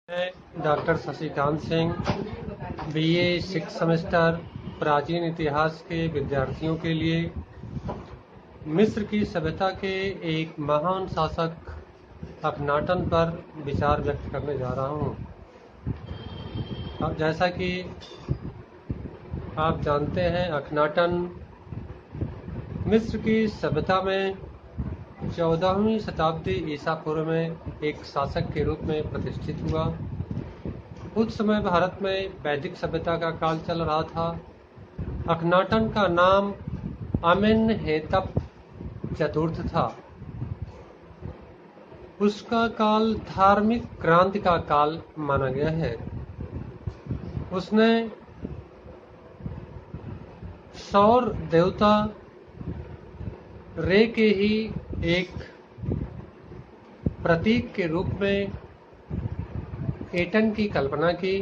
मैं doctor Shashikant Singh BA 6 semester प्राचीन इतिहास के विद्यार्थियों के लिए मिस्र की सभ्यता के एक महान शासक अखनाटन पर विचार व्यक्त करने जा रहा हूँ। अब जैसा कि आप जानते हैं, अखनाटन मिस्र की सभ्यता में 14वीं शताब्दी ईसा पूर्व में एक शासक के रूप में प्रतिष्ठित हुआ। उस समय भारत में वैदिक सभ्यता का काल चल रहा था। अखनाटन का नाम अमेनहेतप चतुर्थ था। उसका काल धार्मिक क्रांति का काल माना गया है। उसने सौर देवता रे के ही एक प्रतीक के रूप में एटन की कल्पना की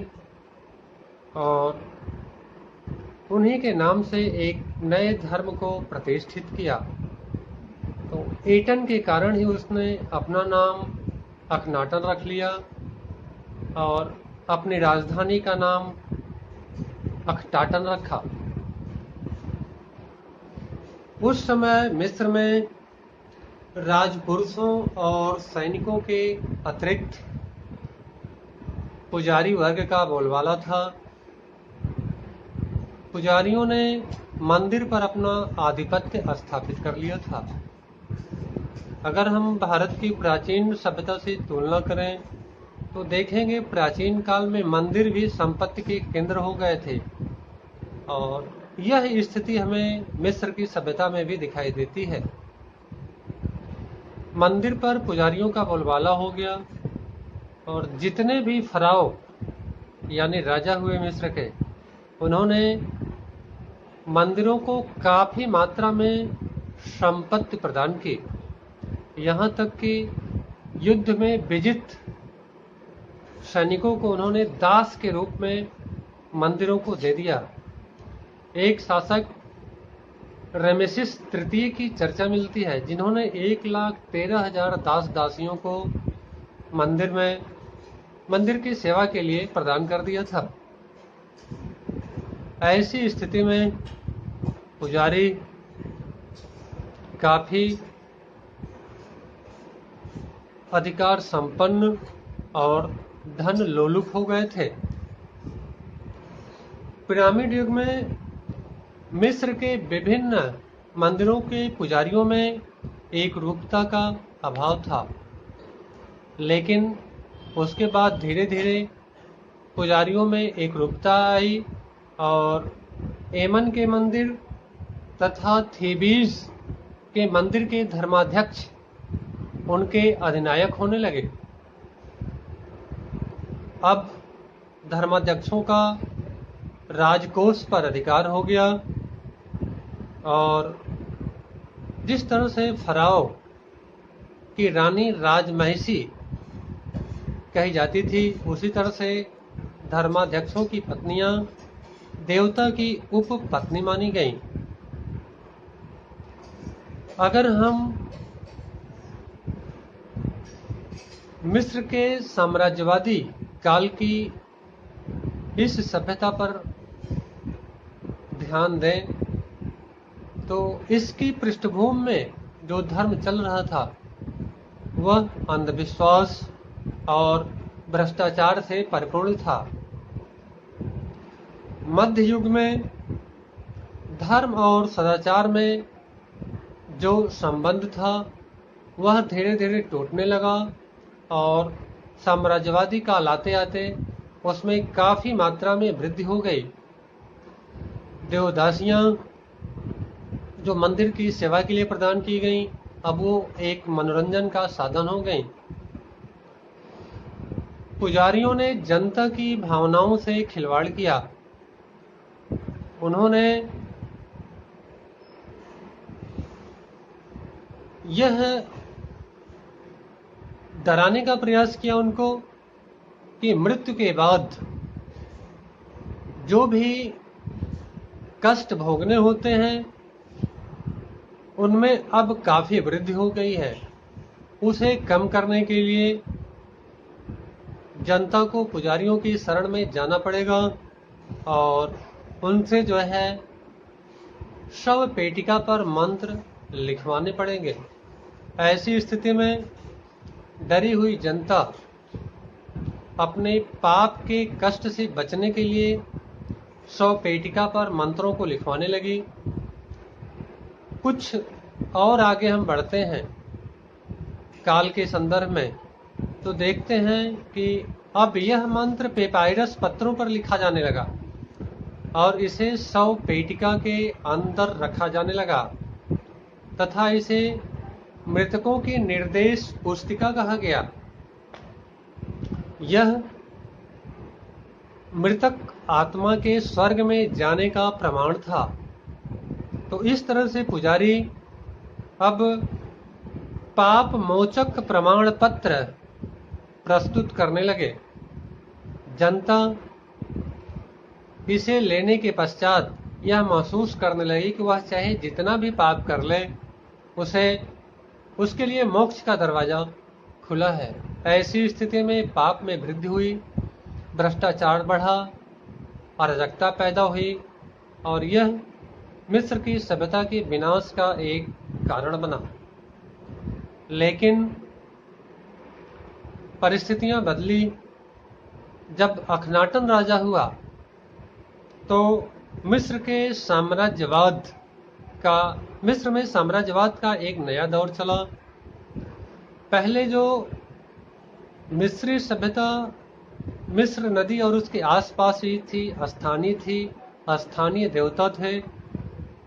और उन्हीं के नाम से एक नए धर्म को प्रतिष्ठित किया। तो एटन के कारण ही उसने अपना नाम अखनाटन रख लिया और अपनी राजधानी का नाम अख्टाटन रखा। उस समय मिस्र में राजपुरुषों और सैनिकों के अतिरिक्त पुजारी वर्ग का बोलबाला था। पुजारियों ने मंदिर पर अपना आधिपत्य स्थापित कर लिया था। अगर हम भारत की प्राचीन सभ्यता से तुलना करें तो देखेंगे प्राचीन काल में मंदिर भी संपत्ति के केंद्र हो गए थे और यह स्थिति हमें मिस्र की सभ्यता में भी दिखाई देती है। मंदिर पर पुजारियों का बोलबाला हो गया और जितने भी फराओ यानी राजा हुए मिस्र के, उन्होंने मंदिरों को काफी मात्रा में संपत्ति प्रदान की। यहाँ तक कि युद्ध में विजित सैनिकों को उन्होंने दास के रूप में मंदिरों को दे दिया। एक शासक रेमेसिस तृतीय की चर्चा मिलती है, जिन्होंने 1,13,000 दास दासियों को मंदिर की सेवा के लिए प्रदान कर दिया था। ऐसी स्थिति में पुजारी काफी अधिकार संपन्न और धन लोलुप हो गए थे। पिरामिड युग में मिस्र के विभिन्न मंदिरों के पुजारियों में एक रूपता का अभाव था, लेकिन उसके बाद धीरे धीरे पुजारियों में एक रूपता आई और एमन के मंदिर तथा थेबीज के मंदिर के धर्माध्यक्ष उनके अधिनायक होने लगे। अब धर्माध्यक्षों का राजकोष पर अधिकार हो गया और जिस तरह से फराओ की रानी राजमहिषी कही जाती थी, उसी तरह से धर्माध्यक्षों की पत्नियां देवता की उप पत्नी मानी गईं। अगर हम मिस्र के साम्राज्यवादी काल की इस सभ्यता पर ध्यान दें तो इसकी पृष्ठभूमि में जो धर्म चल रहा था वह अंधविश्वास और भ्रष्टाचार से परिपूर्ण था। मध्य युग में धर्म और सदाचार में जो संबंध था वह धीरे धीरे टूटने लगा और साम्राज्यवादी काल आते आते उसमें काफी मात्रा में वृद्धि हो गई। देवदासियां जो मंदिर की सेवा के लिए प्रदान की गईं, अब वो एक मनोरंजन का साधन हो गईं। पुजारियों ने जनता की भावनाओं से खिलवाड़ किया। उन्होंने यह डराने का प्रयास किया उनको कि मृत्यु के बाद जो भी कष्ट भोगने होते हैं उनमें अब काफी वृद्धि हो गई है। उसे कम करने के लिए जनता को पुजारियों की शरण में जाना पड़ेगा और उनसे जो है शव पेटिका पर मंत्र लिखवाने पड़ेंगे। ऐसी स्थिति में डरी हुई जनता अपने पाप के कष्ट से बचने के लिए शव पेटिका पर मंत्रों को लिखवाने लगी। कुछ और आगे हम बढ़ते हैं काल के संदर्भ में, तो देखते हैं कि अब यह मंत्र पेपायरस पत्रों पर लिखा जाने लगा और इसे शव पेटिका के अंदर रखा जाने लगा तथा इसे मृतकों की निर्देश पुस्तिका कहा गया। यह मृतक आत्मा के स्वर्ग में जाने का प्रमाण था। तो इस तरह से पुजारी अब पाप मोचक प्रमाण पत्र प्रस्तुत करने लगे। जनता इसे लेने के पश्चात यह महसूस करने लगी कि वह चाहे जितना भी पाप कर ले उसके लिए मोक्ष का दरवाजा खुला है। ऐसी स्थिति में पाप में वृद्धि हुई, भ्रष्टाचार बढ़ा, अराजकता पैदा हुई और यह मिस्र की सभ्यता के विनाश का एक कारण बना। लेकिन परिस्थितियां बदली। जब अखनाटन राजा हुआ तो मिस्र में साम्राज्यवाद का एक नया दौर चला। पहले जो मिस्री सभ्यता मिस्र नदी और उसके आसपास ही थी, स्थानीय देवता थे।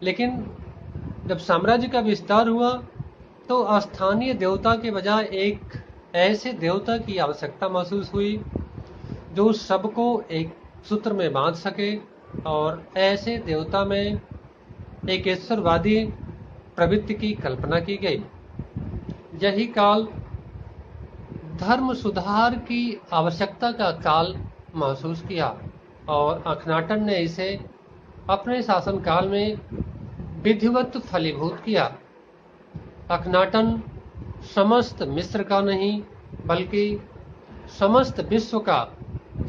लेकिन जब साम्राज्य का विस्तार हुआ तो स्थानीय देवता के बजाय एक ऐसे देवता की आवश्यकता महसूस हुई जो सबको एक सूत्र में बांध सके और ऐसे देवता में एक ईश्वरवादी प्रवृत्ति की कल्पना की गई। यही काल धर्म सुधार की आवश्यकता का काल महसूस किया और अखनाटन ने इसे अपने शासनकाल में विधिवत फलीभूत किया। अखनाटन समस्त मिस्र का नहीं बल्कि समस्त विश्व का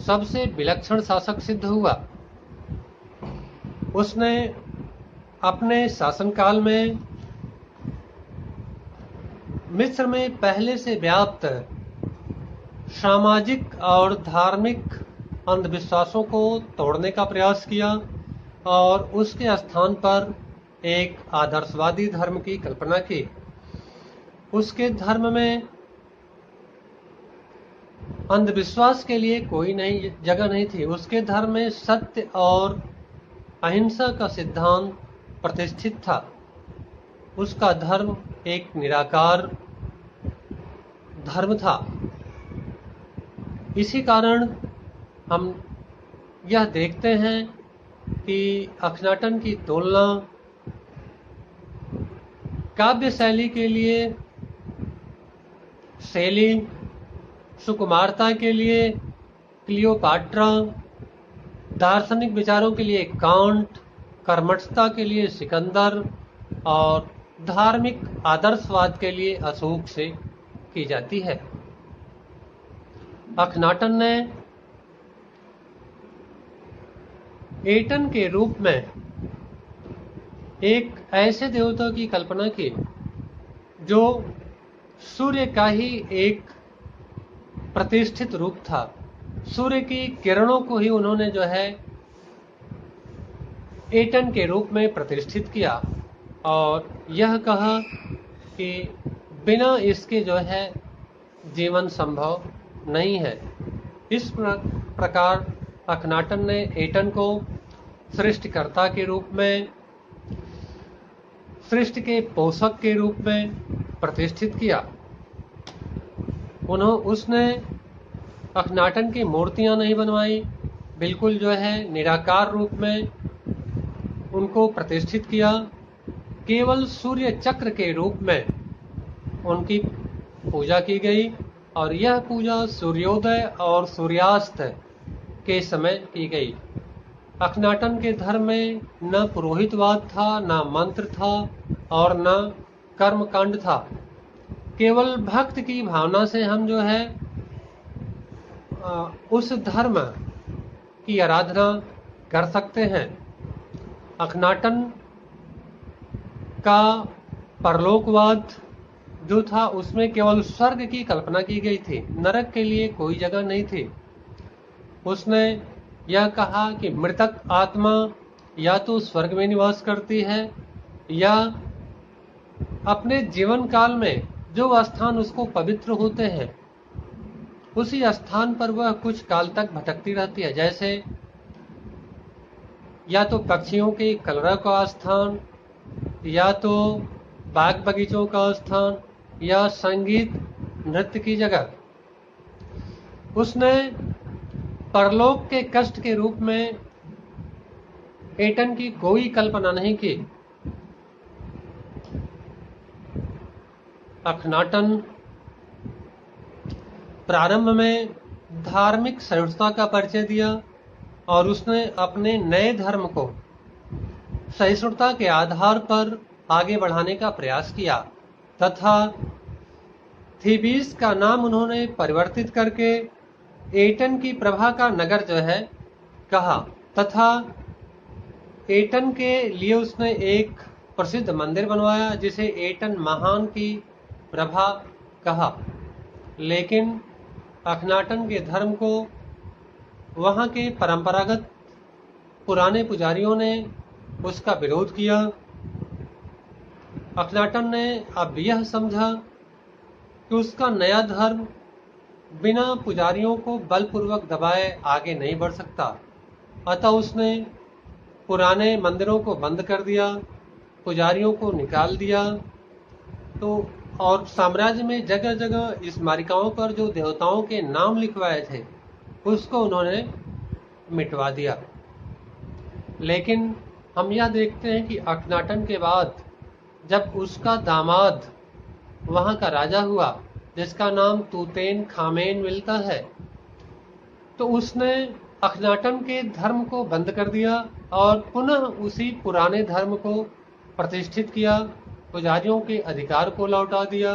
सबसे विलक्षण शासक सिद्ध हुआ। उसने अपने शासनकाल में मिस्र में पहले से व्याप्त सामाजिक और धार्मिक अंधविश्वासों को तोड़ने का प्रयास किया और उसके स्थान पर एक आदर्शवादी धर्म की कल्पना की। उसके धर्म में अंधविश्वास के लिए कोई जगह नहीं थी। उसके धर्म में सत्य और अहिंसा का सिद्धांत प्रतिष्ठित था। उसका धर्म एक निराकार धर्म था। इसी कारण हम यह देखते हैं कि अखनाटन की तुलना काव्य शैली के लिए शैली, सुकुमारता के लिए क्लियोपाट्रा, दार्शनिक विचारों के लिए कांट, कर्मठता के लिए सिकंदर और धार्मिक आदर्शवाद के लिए अशोक से की जाती है। अखनाटन ने एटन के रूप में एक ऐसे देवता की कल्पना की जो सूर्य का ही एक प्रतिष्ठित रूप था। सूर्य की किरणों को ही उन्होंने जो है एटन के रूप में प्रतिष्ठित किया और यह कहा कि बिना इसके जो है जीवन संभव नहीं है। इस प्रकार अखनाटन ने एटन को सृष्टिकर्ता के रूप में, सृष्टि के पोषक के रूप में प्रतिष्ठित किया। उसने अखनाटन की मूर्तियां नहीं बनवाई, बिल्कुल जो है निराकार रूप में उनको प्रतिष्ठित किया। केवल सूर्य चक्र के रूप में उनकी पूजा की गई और यह पूजा सूर्योदय और सूर्यास्त के समय की गई। अखनाटन के धर्म में न पुरोहितवाद था, न मंत्र था और न कर्मकांड था। केवल भक्त की भावना से हम जो है उस धर्म की आराधना कर सकते हैं। अखनाटन का परलोकवाद जो था उसमें केवल स्वर्ग की कल्पना की गई थी, नरक के लिए कोई जगह नहीं थी। उसने यह कहा कि मृतक आत्मा या तो स्वर्ग में निवास करती है या अपने जीवन काल में जो स्थान उसको पवित्र होते हैं उसी स्थान पर वह कुछ काल तक भटकती रहती है, जैसे या तो पक्षियों के कलरव का स्थान, या तो बाग बगीचों का स्थान, या संगीत नृत्य की जगह। उसने परलोक के कष्ट के रूप में एटन की कोई कल्पना नहीं की। अखनाटन प्रारंभ में धार्मिक सहिष्णुता का परिचय दिया और उसने अपने नए धर्म को सहिष्णुता के आधार पर आगे बढ़ाने का प्रयास किया तथा थीबीस का नाम उन्होंने परिवर्तित करके एटन की प्रभा का नगर जो है कहा तथा एटन के लिए उसने एक प्रसिद्ध मंदिर बनवाया जिसे एटन महान की प्रभा कहा। लेकिन अखनाटन के धर्म को वहां के परंपरागत पुराने पुजारियों ने उसका विरोध किया। अखनाटन ने अब यह समझा कि उसका नया धर्म बिना पुजारियों को बलपूर्वक दबाए आगे नहीं बढ़ सकता, अतः उसने पुराने मंदिरों को बंद कर दिया, पुजारियों को निकाल दिया और साम्राज्य में जगह जगह स्मारिकाओं पर जो देवताओं के नाम लिखवाए थे उसको उन्होंने मिटवा दिया। लेकिन हम यह देखते हैं कि अखनाटन के बाद जब उसका दामाद वहां का राजा हुआ जिसका नाम तूतेन खामेन मिलता है, तो उसने अखनाटन के धर्म को बंद कर दिया और पुनः उसी पुराने धर्म को प्रतिष्ठित किया, पुजारियों के अधिकार को लौटा दिया,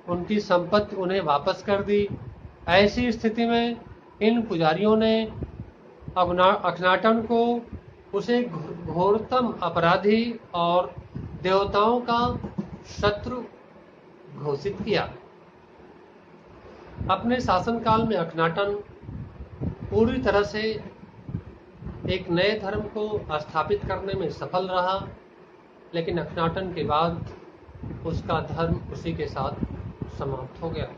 उनकी संपत्ति उन्हें वापस कर दी। ऐसी स्थिति में इन पुजारियों ने अखनाटन को उसे घोरतम अपराधी और देवताओं का शत्रु घोषित किया। अपने शासनकाल में अखनाटन पूरी तरह से एक नए धर्म को स्थापित करने में सफल रहा, लेकिन अखनाटन के बाद उसका धर्म उसी के साथ समाप्त हो गया।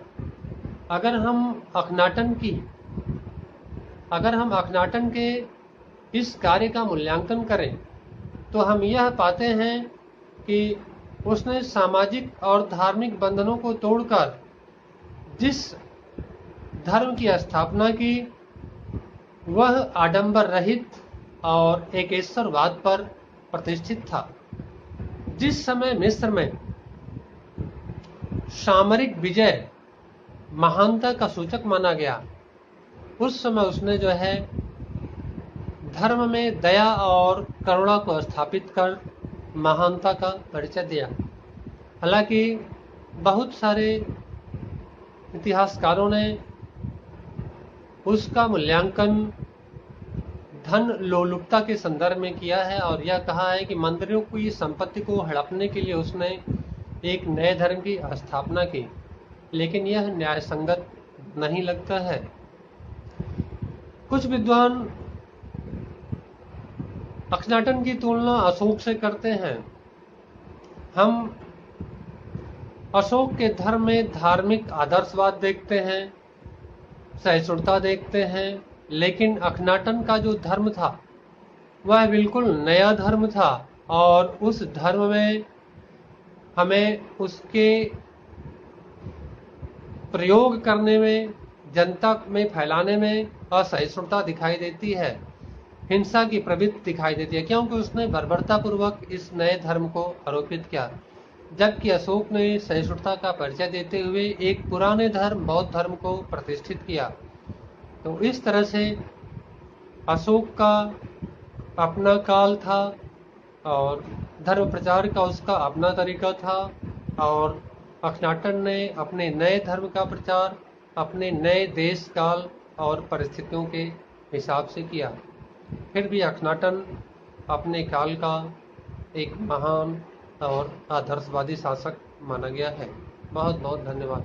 अगर हम अखनाटन के इस कार्य का मूल्यांकन करें तो हम यह पाते हैं कि उसने सामाजिक और धार्मिक बंधनों को तोड़कर जिस धर्म की स्थापना की वह आडंबर रहित और एकेश्वरवाद पर प्रतिष्ठित था। जिस समय मिस्र में सामरिक विजय महानता का सूचक माना गया, उस समय उसने जो है धर्म में दया और करुणा को स्थापित कर महानता का परिचय दिया। हालांकि बहुत सारे इतिहासकारों ने उसका मूल्यांकन धन लोलुपता के संदर्भ में किया है और यह कहा है कि मंदिरों की संपत्ति को हड़पने के लिए उसने एक नए धर्म की स्थापना की, लेकिन यह न्याय संगत नहीं लगता है। कुछ विद्वान अखनाटन की तुलना अशोक से करते हैं। हम अशोक के धर्म में धार्मिक आदर्शवाद देखते हैं, सहिष्णुता देखते हैं, लेकिन अखनाटन का जो धर्म था वह बिल्कुल नया धर्म था और उस धर्म में हमें उसके प्रयोग करने में, जनता में फैलाने में असहिष्णुता दिखाई देती है, हिंसा की प्रवृत्ति दिखाई देती है, क्योंकि उसने बर्बरतापूर्वक इस नए धर्म को आरोपित किया, जबकि अशोक ने सहिष्णुता का परिचय देते हुए एक पुराने धर्म बौद्ध धर्म को प्रतिष्ठित किया। तो इस तरह से अशोक का अपना काल था और धर्म प्रचार का उसका अपना तरीका था और अखनाटन ने अपने नए धर्म का प्रचार अपने नए देश काल और परिस्थितियों के हिसाब से किया। फिर भी अखनाटन अपने काल का एक महान और आदर्शवादी शासक माना गया है। बहुत बहुत धन्यवाद।